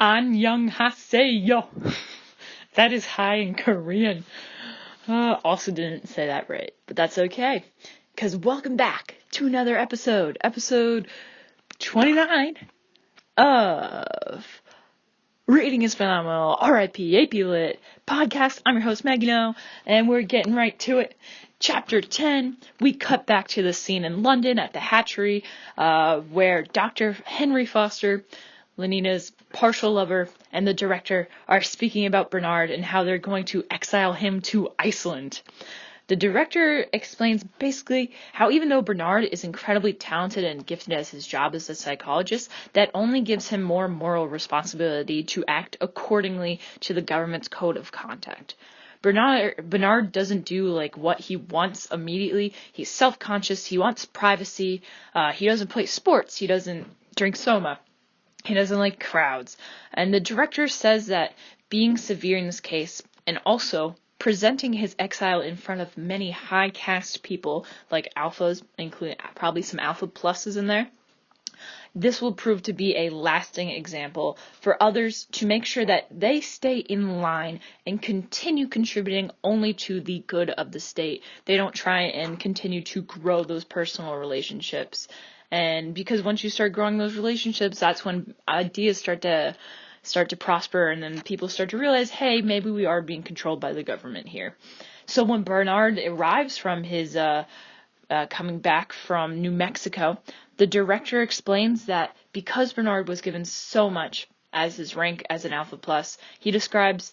Annyeonghaseyo. That is hi in Korean. Also didn't say that right, but that's okay. Because welcome back to another episode 29 of Reading is Phenomenal, R.I.P. AP Lit podcast. I'm your host, Maggie Noe, and we're getting right to it. Chapter 10, we cut back to the scene in London at the hatchery, where Dr. Henry Foster, Lenina's partial lover, and the director are speaking about Bernard and how they're going to exile him to Iceland. The director explains basically how even though Bernard is incredibly talented and gifted at his job as a psychologist, that only gives him more moral responsibility to act accordingly to the government's code of conduct. Bernard doesn't do like what he wants immediately. He's self-conscious. He wants privacy. He doesn't play sports. He doesn't drink soma. He doesn't like crowds. And the director says that being severe in this case, and also presenting his exile in front of many high caste people, like alphas, including probably some alpha pluses in there, this will prove to be a lasting example for others to make sure that they stay in line and continue contributing only to the good of the state. They don't try and continue to grow those personal relationships. And because once you start growing those relationships, that's when ideas start to prosper, and then people start to realize, hey, maybe we are being controlled by the government here. So when Bernard arrives from his coming back from New Mexico, the director explains that because Bernard was given so much as his rank as an Alpha Plus, he describes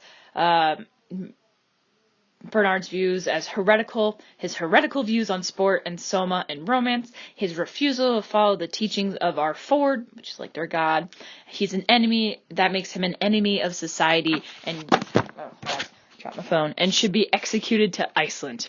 Bernard's views as heretical, his heretical views on sport and soma and romance, his refusal to follow the teachings of our Ford, which is like their god. He's an enemy, that makes him an enemy of society, and dropped my phone, and should be executed to Iceland.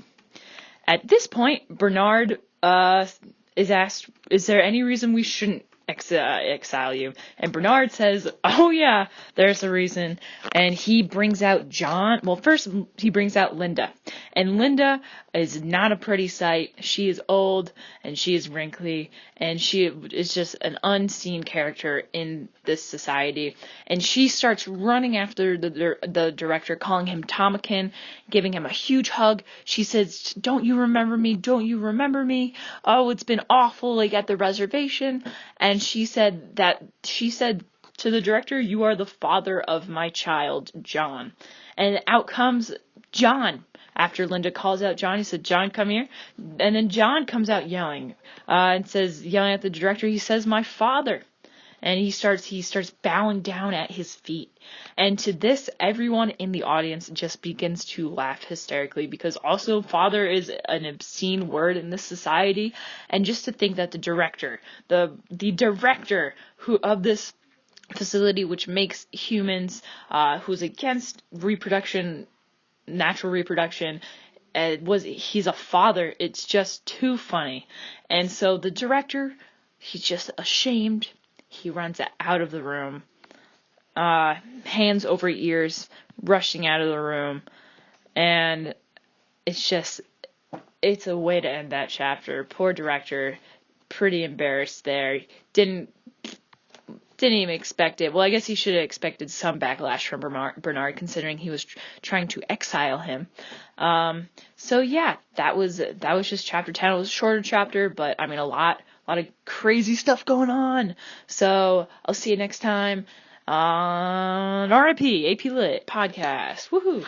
At this point, Bernard is asked, is there any reason we shouldn't exile you? And Bernard says, oh yeah, there's a reason. And he brings out John. Well, first he brings out Linda. And Linda is not a pretty sight. She is old and she is wrinkly and she is just an unseen character in this society. And she starts running after the director, calling him Tomakin, giving him a huge hug. She says, don't you remember me? Don't you remember me? Oh, it's been awful, like at the reservation. And she said to the director, you are the father of my child, John. And out comes John. After Linda calls out John, he said, John, come here. And then John comes out yelling, and says, yelling at the director, he says, my father. And he starts bowing down at his feet. And to this, everyone in the audience just begins to laugh hysterically, because also father is an obscene word in this society. And just to think that the director of this facility, which makes humans, who's against reproduction, natural reproduction, he's a father. It's just too funny. And so the director, he's just ashamed. He runs out of the room, hands over ears, rushing out of the room. And it's a way to end that chapter. Poor director, pretty embarrassed there. Didn't even expect it. Well, I guess he should have expected some backlash from Bernard, considering he was trying to exile him. So yeah, that was just chapter 10. It was a shorter chapter, but I mean a lot of crazy stuff going on. So I'll see you next time on RIP AP Lit podcast. Woohoo!